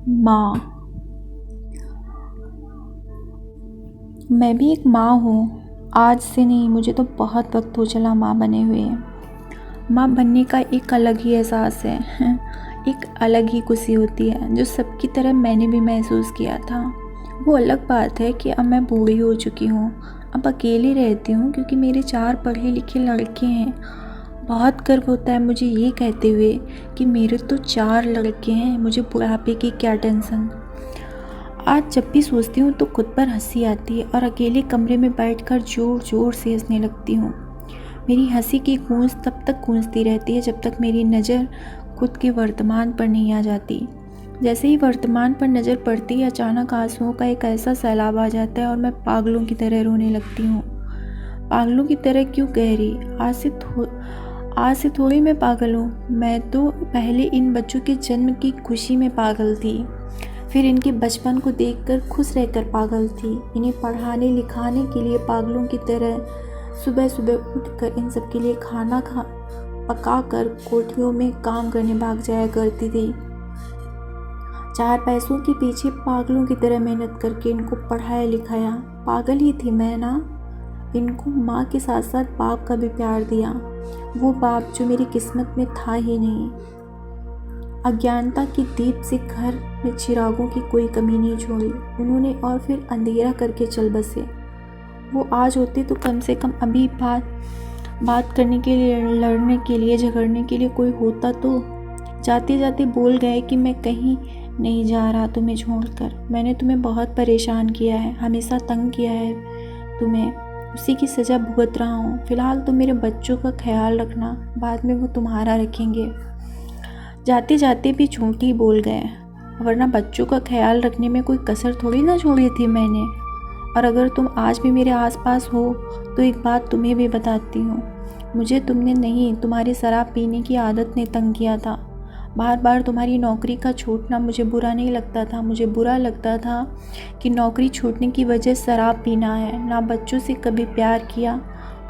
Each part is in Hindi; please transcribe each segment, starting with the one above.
माँ। मैं भी एक माँ हूँ। आज से नहीं, मुझे तो बहुत वक्त हो चला माँ बने हुए। माँ बनने का एक अलग ही एहसास है एक अलग ही खुशी होती है जो सबकी तरह मैंने भी महसूस किया था। वो अलग बात है कि अब मैं बूढ़ी हो चुकी हूँ, अब अकेली रहती हूँ क्योंकि मेरे 4 पढ़े लिखे लड़के हैं। बहुत गर्व होता है मुझे ये कहते हुए कि मेरे तो 4 लड़के हैं, मुझे बुढ़ापे की क्या टेंशन। आज जब भी सोचती हूँ तो खुद पर हंसी आती है और अकेले कमरे में बैठकर ज़ोर ज़ोर से हंसने लगती हूँ। मेरी हंसी की गूंज तब तक गूंजती रहती है जब तक मेरी नज़र खुद के वर्तमान पर नहीं आ जाती। जैसे ही वर्तमान पर नज़र पड़ती है, अचानक आंसुओं का एक ऐसा सैलाब आ जाता है और मैं पागलों की तरह रोने लगती हूँ। पागलों की तरह क्यों कह रही? आज से थोड़ी मैं पागल हूँ। मैं तो पहले इन बच्चों के जन्म की खुशी में पागल थी, फिर इनके बचपन को देखकर खुश रहकर पागल थी, इन्हें पढ़ाने लिखाने के लिए पागलों की तरह सुबह सुबह उठकर इन सब के लिए खाना पका कर कोठियों में काम करने भाग जाया करती थी। 4 पैसों के पीछे पागलों की तरह मेहनत करके इनको पढ़ाया लिखाया। पागल ही थी मैं ना। इनको माँ के साथ साथ बाप का भी प्यार दिया, वो बाप जो मेरी किस्मत में था ही नहीं। अज्ञानता की दीप से घर में चिरागों की कोई कमी नहीं छोड़ी उन्होंने, और फिर अंधेरा करके चल बसे। वो आज होते तो कम से कम अभी बात करने के लिए, लड़ने के लिए, झगड़ने के लिए कोई होता तो। जाते जाते बोल गए कि मैं कहीं नहीं जा रहा तुम्हें छोड़कर। मैंने तुम्हें बहुत परेशान किया है, हमेशा तंग किया है तुम्हें, उसी की सज़ा भुगत रहा हूँ। फ़िलहाल तुम मेरे बच्चों का ख्याल रखना, बाद में वो तुम्हारा रखेंगे। जाते जाते भी झूठ ही बोल गए, वरना बच्चों का ख्याल रखने में कोई कसर थोड़ी ना छोड़ी थी मैंने। और अगर तुम आज भी मेरे आसपास हो तो एक बात तुम्हें भी बताती हूँ, मुझे तुमने नहीं, तुम्हारी शराब पीने की आदत ने तंग किया था। बार बार तुम्हारी नौकरी का छूटना मुझे बुरा नहीं लगता था, मुझे बुरा लगता था कि नौकरी छूटने की वजह शराब पीना है। ना बच्चों से कभी प्यार किया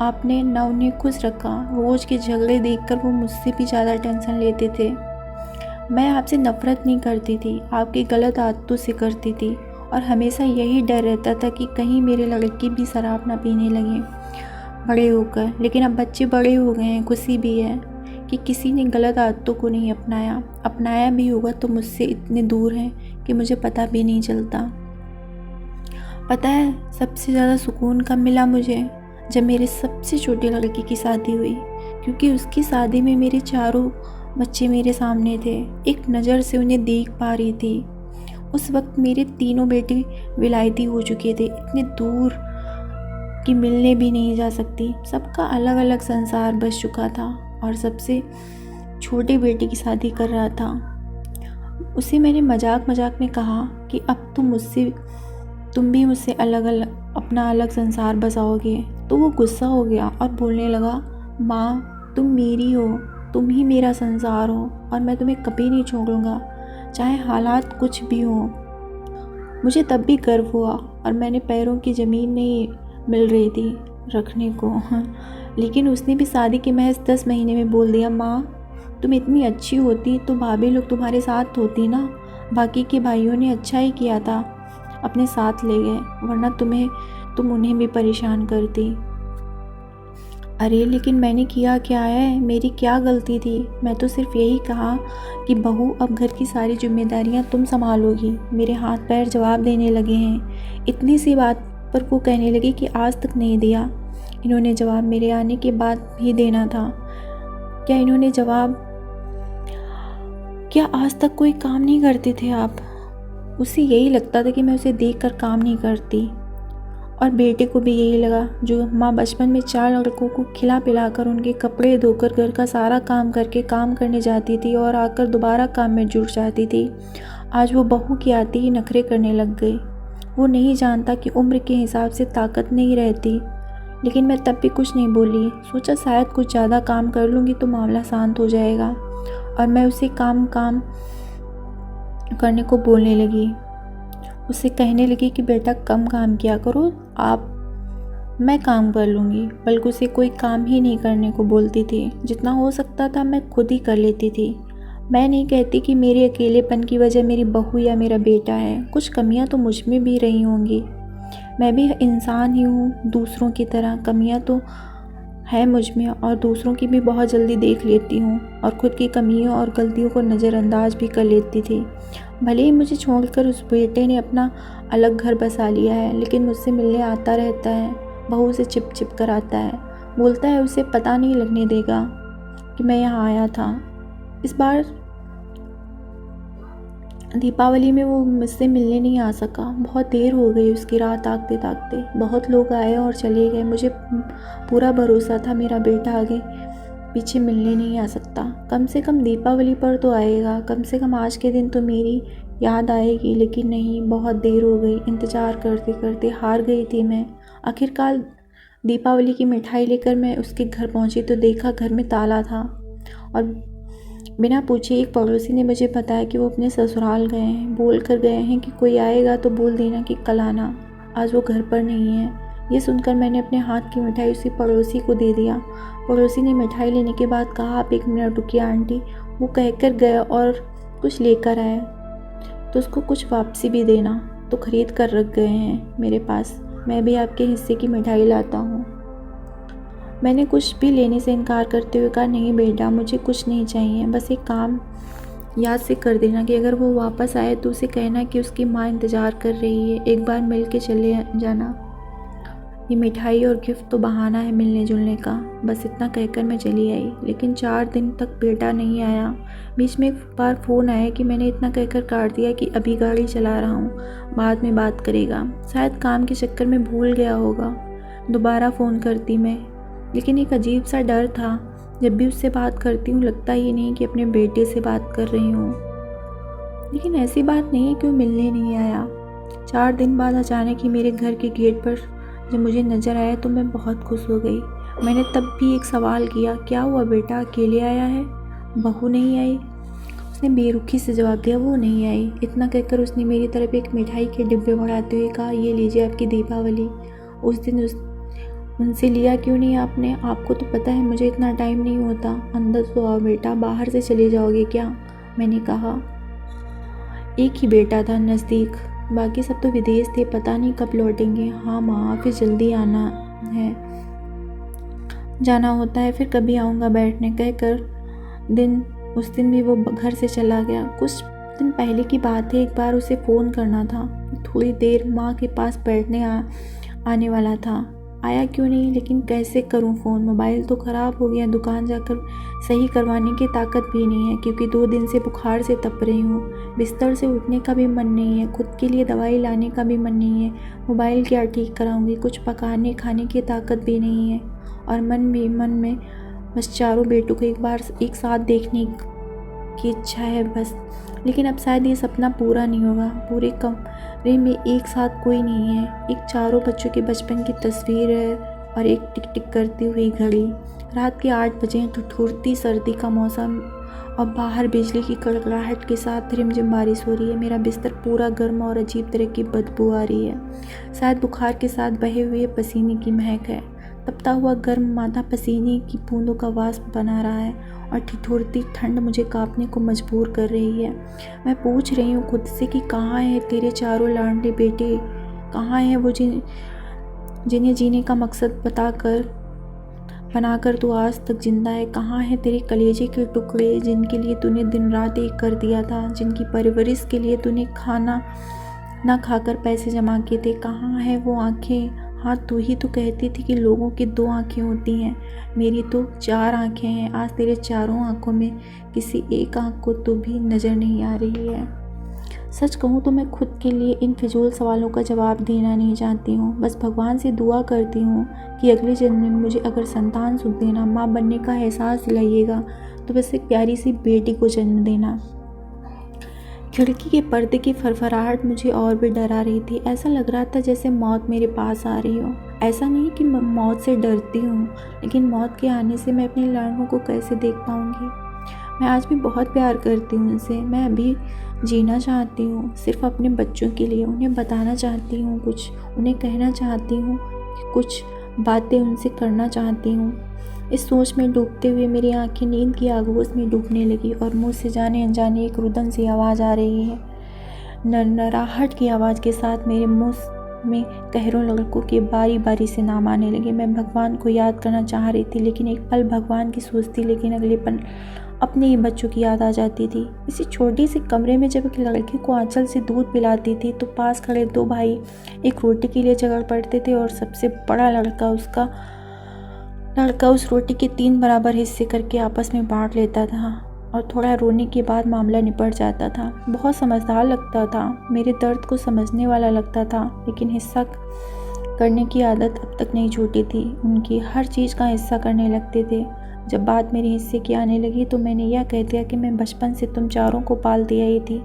आपने, ना उन्हें खुश रखा। रोज़ के झगड़े देखकर वो मुझसे भी ज़्यादा टेंशन लेते थे। मैं आपसे नफ़रत नहीं करती थी, आपकी गलत आदतों से करती थी, और हमेशा यही डर रहता था कि कहीं मेरे लड़के भी शराब ना पीने लगे बड़े होकर। लेकिन अब बच्चे बड़े हो गए हैं, खुशी भी है कि किसी ने गलत आदतों को नहीं अपनाया भी होगा तो मुझसे इतने दूर है कि मुझे पता भी नहीं चलता। पता है सबसे ज़्यादा सुकून कब मिला मुझे? जब मेरे सबसे छोटे लड़के की शादी हुई, क्योंकि उसकी शादी में मेरे 4 बच्चे मेरे सामने थे, एक नज़र से उन्हें देख पा रही थी। उस वक्त मेरे 3 बेटे विलायती हो चुके थे, इतने दूर कि मिलने भी नहीं जा सकती। सबका अलग अलग संसार बस चुका था और सबसे छोटे बेटे की शादी कर रहा था। उसे मैंने मजाक मजाक में कहा कि अब तुम भी मुझसे अपना अलग संसार बसाओगे। तो वो गुस्सा हो गया और बोलने लगा, माँ तुम मेरी हो, तुम ही मेरा संसार हो और मैं तुम्हें कभी नहीं छोड़ूंगा, चाहे हालात कुछ भी हो। मुझे तब भी गर्व हुआ और मैंने पैरों की ज़मीन नहीं मिल रही थी रखने को लेकिन उसने भी शादी के महज 10 महीने में बोल दिया, माँ तुम इतनी अच्छी होती तो भाभी लोग तुम्हारे साथ होती ना, बाकी के भाइयों ने अच्छा ही किया था, अपने साथ ले गए, वरना तुम उन्हें भी परेशान करती। अरे लेकिन मैंने किया क्या है, मेरी क्या गलती थी? मैं तो सिर्फ यही कहा कि बहू अब घर की सारी जिम्मेदारियां तुम संभालोगी। मेरे हाथ पैर जवाब देने लगे हैं। इतनी सी बात पर वो कहने लगी कि आज तक नहीं दिया। इन्होंने जवाब मेरे आने के बाद भी देना था। क्या आज तक कोई काम नहीं करते थे आप? उसे यही लगता था कि मैं उसे देखकर काम नहीं करती, और बेटे को भी यही लगा। जो माँ बचपन में 4 लड़कों को खिला पिलाकर, उनके कपड़े धोकर, घर का सारा काम करके काम करने जाती थी और आकर दोबारा काम में जुट जाती थी, आज वो बहू की आती ही नखरे करने लग गई। वो नहीं जानता कि उम्र के हिसाब से ताकत नहीं रहती। लेकिन मैं तब भी कुछ नहीं बोली। सोचा शायद कुछ ज़्यादा काम कर लूँगी तो मामला शांत हो जाएगा, और मैं उसे काम करने को बोलने लगी। उससे कहने लगी कि बेटा कम काम किया करो मैं काम कर लूँगी। बल्कि उसे कोई काम ही नहीं करने को बोलती थी। जितना हो सकता था मैं खुद ही कर लेती थी। मैं नहीं कहती कि मेरे अकेलेपन की वजह मेरी बहू या मेरा बेटा है। कुछ कमियां तो मुझ में भी रही होंगी। मैं भी इंसान ही हूँ दूसरों की तरह। कमियां तो है मुझ में और दूसरों की भी बहुत जल्दी देख लेती हूँ और ख़ुद की कमियों और गलतियों को नज़रअंदाज भी कर लेती थी। भले ही मुझे छोड़कर उस बेटे ने अपना अलग घर बसा लिया है, लेकिन मुझसे मिलने आता रहता है। बहू से चिप चिप कर आता है, बोलता है उसे पता नहीं लगने देगा कि मैं यहाँ आया था। इस बार दीपावली में वो मुझसे मिलने नहीं आ सका। बहुत देर हो गई उसकी राह ताकते ताकते। बहुत लोग आए और चले गए। मुझे पूरा भरोसा था मेरा बेटा आगे पीछे मिलने नहीं आ सकता। कम से कम दीपावली पर तो आएगा, कम से कम आज के दिन तो मेरी याद आएगी। लेकिन नहीं, बहुत देर हो गई। इंतज़ार करते करते हार गई थी मैं। आखिरकार दीपावली की मिठाई लेकर मैं उसके घर पहुंची तो देखा घर में ताला था और बिना पूछे एक पड़ोसी ने मुझे बताया कि वो अपने ससुराल गए हैं। बोल कर गए हैं कि कोई आएगा तो बोल देना कि कल आना, आज वो घर पर नहीं है। ये सुनकर मैंने अपने हाथ की मिठाई उसी पड़ोसी को दे दिया। पड़ोसी ने मिठाई लेने के बाद कहा, आप 1 मिनट रुकिए आंटी। वो कहकर गए और कुछ लेकर आए तो उसको कुछ वापसी भी देना, तो ख़रीद कर रख गए हैं मेरे पास। मैं भी आपके हिस्से की मिठाई लाता हूँ। मैंने कुछ भी लेने से इनकार करते हुए कहा, नहीं बेटा, मुझे कुछ नहीं चाहिए। बस एक काम याद से कर देना कि अगर वो वापस आए तो उसे कहना कि उसकी माँ इंतज़ार कर रही है, एक बार मिल के चले जाना। ये मिठाई और गिफ्ट तो बहाना है मिलने जुलने का। बस इतना कहकर मैं चली आई। लेकिन 4 दिन तक बेटा नहीं आया। बीच में एक बार फ़ोन आया कि मैंने इतना कहकर काट दिया कि अभी गाड़ी चला रहा हूँ, बाद में बात करेगा। शायद काम के चक्कर में भूल गया होगा। दोबारा फ़ोन करती मैं, लेकिन एक अजीब सा डर था। जब भी उससे बात करती हूँ लगता ही नहीं कि अपने बेटे से बात कर रही हूँ। लेकिन ऐसी बात नहीं है कि वो मिलने नहीं आया। 4 दिन बाद अचानक ही मेरे घर के गेट पर जब मुझे नज़र आया तो मैं बहुत खुश हो गई। मैंने तब भी एक सवाल किया, क्या हुआ बेटा, अकेले आया है, बहू नहीं आई? उसने बेरुखी से जवाब दिया, वो नहीं आई। इतना कहकर उसने मेरी तरफ एक मिठाई के डिब्बे बढ़ाते हुए कहा, ये लीजिए आपकी दीपावली। उस दिन उनसे लिया क्यों नहीं आपने? आपको तो पता है मुझे इतना टाइम नहीं होता। अंदर तो आओ बेटा, बाहर से चले जाओगे क्या? मैंने कहा। एक ही बेटा था नज़दीक, बाकी सब तो विदेश थे, पता नहीं कब लौटेंगे। हाँ माँ, फिर जल्दी आना है, जाना होता है, फिर कभी आऊँगा बैठने कहकर उस दिन भी वो घर से चला गया। कुछ दिन पहले की बात है, एक बार उसे फ़ोन करना था। थोड़ी देर माँ के पास बैठने आने वाला था। आया क्यों नहीं, लेकिन कैसे करूं फ़ोन? मोबाइल तो ख़राब हो गया, दुकान जाकर सही करवाने की ताकत भी नहीं है क्योंकि 2 दिन से बुखार से तप रही हूँ। बिस्तर से उठने का भी मन नहीं है, खुद के लिए दवाई लाने का भी मन नहीं है। मोबाइल क्या ठीक कराऊंगी? कुछ पकाने खाने की ताकत भी नहीं है और मन में बस चारों बेटों को एक साथ देखने की इच्छा है बस। लेकिन अब शायद ये सपना पूरा नहीं होगा। पूरे कमरे में एक साथ कोई नहीं है। एक चारों बच्चों के बचपन की तस्वीर है और एक टिक टिक करती हुई घड़ी। रात के 8 बजे, ठिठुरती सर्दी का मौसम और बाहर बिजली की कड़कड़ाहट के साथ रिमझिम बारिश हो रही है। मेरा बिस्तर पूरा गर्म और अजीब तरह की बदबू आ रही है। शायद बुखार के साथ बहे हुए पसीने की महक है। तपता हुआ गर्म माथा पसीने की बूंदों का वाष्प बना रहा है और ठिठुरती ठंड मुझे कांपने को मजबूर कर रही है। मैं पूछ रही हूँ खुद से कि कहाँ है तेरे चारों लाडले बेटे? कहाँ है वो जिन्हें जीने का मकसद बनाकर तू आज तक जिंदा है? कहाँ है तेरे कलेजे के टुकड़े जिनके लिए तूने दिन रात एक कर दिया था, जिनकी परवरिश के लिए तूने खाना ना खाकर पैसे जमा किए थे? कहाँ है वो आँखें? हाँ, तू ही तो कहती थी कि लोगों की 2 आँखें होती हैं, मेरी तो 4 आँखें हैं। आज तेरे चारों आँखों में किसी एक आँख को तो भी नज़र नहीं आ रही है। सच कहूँ तो मैं खुद के लिए इन फिजूल सवालों का जवाब देना नहीं चाहती हूँ। बस भगवान से दुआ करती हूँ कि अगले जन्म में मुझे अगर संतान सुख देना, माँ बनने का एहसास दिलाइएगा तो बस एक प्यारी सी बेटी को जन्म देना। खिड़की के पर्दे की फरफराहट मुझे और भी डरा रही थी। ऐसा लग रहा था जैसे मौत मेरे पास आ रही हो। ऐसा नहीं कि मैं मौत से डरती हूँ, लेकिन मौत के आने से मैं अपने लाडकों को कैसे देख पाऊँगी? मैं आज भी बहुत प्यार करती हूँ उनसे। मैं अभी जीना चाहती हूँ सिर्फ अपने बच्चों के लिए। उन्हें बताना चाहती हूँ कुछ, उन्हें कहना चाहती हूँ कि कुछ बातें उनसे करना चाहती हूँ। इस सोच में डूबते हुए मेरी आंखें नींद की आगोश में डूबने लगी और मुंह से जाने अनजाने एक रुदन सी आवाज़ आ रही है। नरनराहट की आवाज़ के साथ मेरे मुंह में कहरों लड़कों के बारी बारी से नाम आने लगे। मैं भगवान को याद करना चाह रही थी, लेकिन एक पल भगवान की सोचती, लेकिन अगले पल अपने ही बच्चों की याद आ जाती थी। इसी छोटी सी कमरे में जब एक लड़के को आंचल से दूध पिलाती थी तो पास खड़े दो भाई एक रोटी के लिए झगड़ पड़ते थे और सबसे बड़ा लड़का उस रोटी के 3 बराबर हिस्से करके आपस में बांट लेता था और थोड़ा रोने के बाद मामला निपट जाता था। बहुत समझदार लगता था, मेरे दर्द को समझने वाला लगता था, लेकिन हिस्सा करने की आदत अब तक नहीं छूटी थी। उनकी हर चीज़ का हिस्सा करने लगते थे। जब बात मेरे हिस्से की आने लगी तो मैंने यह कह दिया कि मैं बचपन से तुम चारों को पालती आई थी।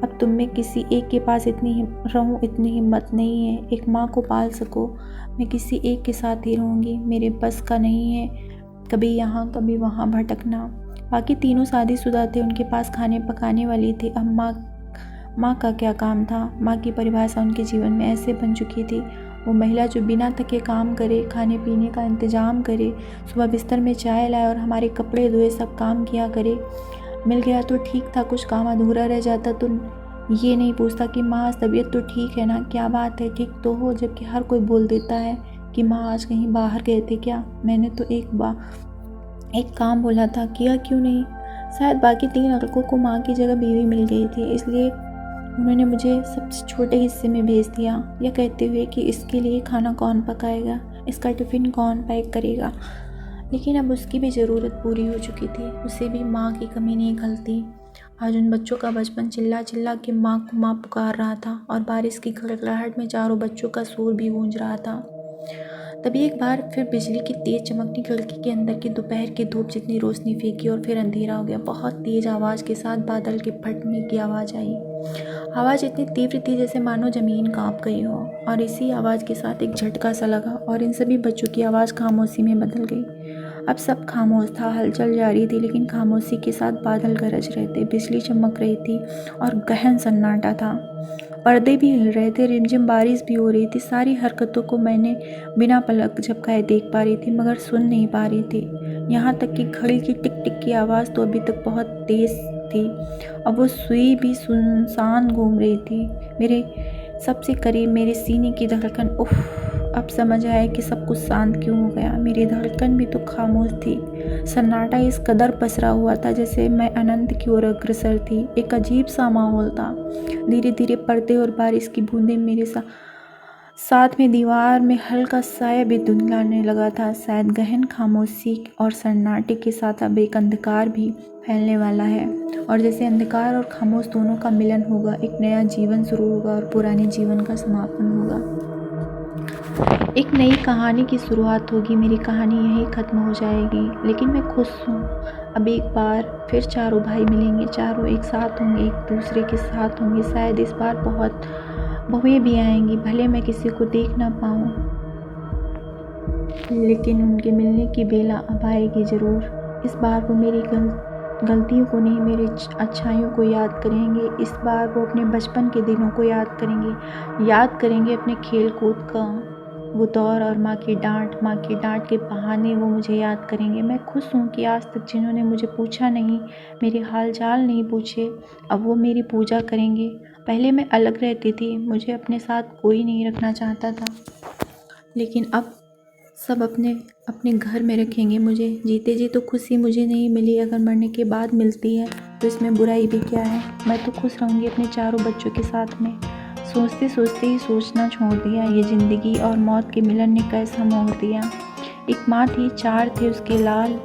अब तुम में किसी एक के पास इतनी हिम्मत नहीं है एक माँ को पाल सको। मैं किसी एक के साथ ही रहूँगी। मेरे बस का नहीं है कभी यहाँ कभी वहाँ भटकना। बाकी तीनों शादीशुदा थे, उनके पास खाने पकाने वाली थी। अब माँ का क्या काम था? माँ की परिभाषा उनके जीवन में ऐसे बन चुकी थी, वो महिला जो बिना थके काम करे, खाने पीने का इंतजाम करे, सुबह बिस्तर में चाय लाए और हमारे कपड़े धोए, सब काम किया करे। मिल गया तो ठीक था, कुछ काम अधूरा रह जाता तो ये नहीं पूछता कि माँ आज तबीयत तो ठीक है ना, क्या बात है, ठीक तो हो। जबकि हर कोई बोल देता है कि माँ आज कहीं बाहर गए थे क्या। मैंने तो एक काम बोला था, किया क्यों नहीं? शायद बाकी 3 लड़कों को माँ की जगह बीवी मिल गई थी, इसलिए उन्होंने मुझे सबसे छोटे हिस्से में भेज दिया, यह कहते हुए कि इसके लिए खाना कौन पकाएगा, इसका टिफ़िन कौन पैक करेगा। लेकिन अब उसकी भी ज़रूरत पूरी हो चुकी थी, उसे भी माँ की कमी नहीं खलती। आज उन बच्चों का बचपन चिल्ला चिल्ला के माँ को माँ पुकार रहा था और बारिश की खड़खड़ाहट में चारों बच्चों का शोर भी गूंज रहा था। तभी एक बार फिर बिजली की तेज चमकनी खिड़की के अंदर की दोपहर की धूप जितनी रोशनी फेंकी और फिर अंधेरा हो गया। बहुत तेज आवाज़ के साथ बादल के फटने की आवाज़ आई। आवाज़ इतनी तीव्र थी जैसे मानो ज़मीन कांप गई हो, और इसी आवाज़ के साथ एक झटका सा लगा और इन सभी बच्चों की आवाज़ खामोशी में बदल गई। अब सब खामोश था, हलचल जारी थी, लेकिन खामोशी के साथ बादल गरज रहे थे, बिजली चमक रही थी और गहन सन्नाटा था। पर्दे भी हिल रहे थे, रिमझिम बारिश भी हो रही थी। सारी हरकतों को मैंने बिना पलक झपकाए देख पा रही थी, मगर सुन नहीं पा रही थी। यहाँ तक कि घड़ी की टिक टिक की आवाज़ तो अभी तक बहुत तेज़ थी, अब वो सुई भी सुनसान घूम रही थी। मेरे सबसे करीब मेरे सीने की धड़कन, उफ, अब समझ आया कि सब कुछ शांत क्यों हो गया। मेरी धड़कन भी तो खामोश थी। सन्नाटा इस कदर पसरा हुआ था जैसे मैं अनंत की ओर अग्रसर थी। एक अजीब सा माहौल था। धीरे धीरे पर्दे और बारिश की बूंदें मेरे साथ में दीवार में हल्का साया भी धुंधलाने लगा था। शायद गहन खामोशी और सन्नाटे के साथ अब एक अंधकार भी फैलने वाला है, और जैसे अंधकार और खामोश दोनों का मिलन होगा, एक नया जीवन शुरू होगा और पुराने जीवन का समापन होगा। एक नई कहानी की शुरुआत होगी। मेरी कहानी यहीं ख़त्म हो जाएगी, लेकिन मैं खुश हूँ। अब एक बार फिर चारों भाई मिलेंगे, चारों एक साथ होंगे, एक दूसरे के साथ होंगे। शायद इस बार बहुत बहुएं भी आएंगी, भले मैं किसी को देख ना पाऊँ, लेकिन उनके मिलने की बेला अब आएगी ज़रूर। इस बार वो मेरी गलतियों को नहीं, मेरी अच्छाइयों को याद करेंगे। इस बार वो अपने बचपन के दिनों को याद करेंगे अपने खेल कूद का वो दौर और माँ की डांट के बहाने वो मुझे याद करेंगे। मैं खुश हूँ कि आज तक जिन्होंने मुझे पूछा नहीं, मेरे हाल चाल नहीं पूछे, अब वो मेरी पूजा करेंगे। पहले मैं अलग रहती थी, मुझे अपने साथ कोई नहीं रखना चाहता था, लेकिन अब सब अपने अपने घर में रखेंगे मुझे। जीते जी तो खुशी मुझे नहीं मिली, अगर मरने के बाद मिलती है तो इसमें बुराई भी क्या है। मैं तो खुश रहूँगी अपने चारों बच्चों के साथ में। सोचते सोचते ही सोचना छोड़ दिया, ये ज़िंदगी और मौत के मिलन ने कैसा मोड़ दिया। एक माँ थी, 4 थे उसके लाल,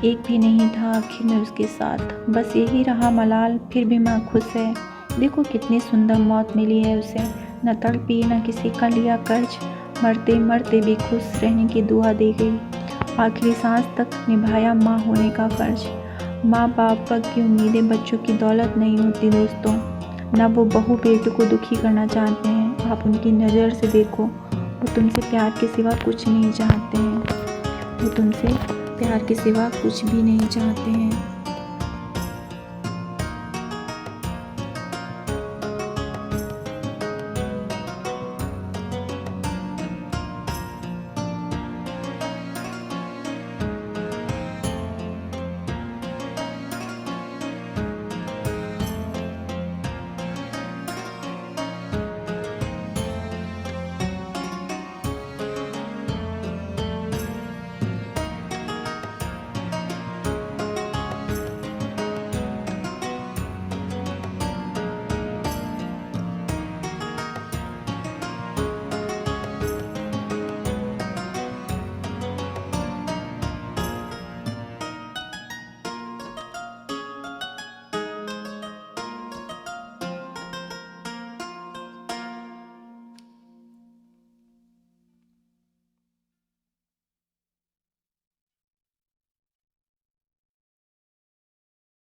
एक भी नहीं था आखिर में उसके साथ, बस यही रहा मलाल। फिर भी माँ खुश है, देखो कितनी सुंदर मौत मिली है उसे। न तड़पी न किसी का लिया कर्ज, मरते मरते भी खुश रहने की दुआ दी गई। आखिरी सांस तक निभाया माँ होने का फर्ज। माँ बाप की उम्मीदें बच्चों की दौलत नहीं होती दोस्तों, ना वो बहू बेटे को दुखी करना चाहते हैं। आप उनकी नज़र से देखो, वो तुमसे प्यार के सिवा कुछ नहीं चाहते हैं, वो तुमसे प्यार के सिवा कुछ भी नहीं चाहते हैं।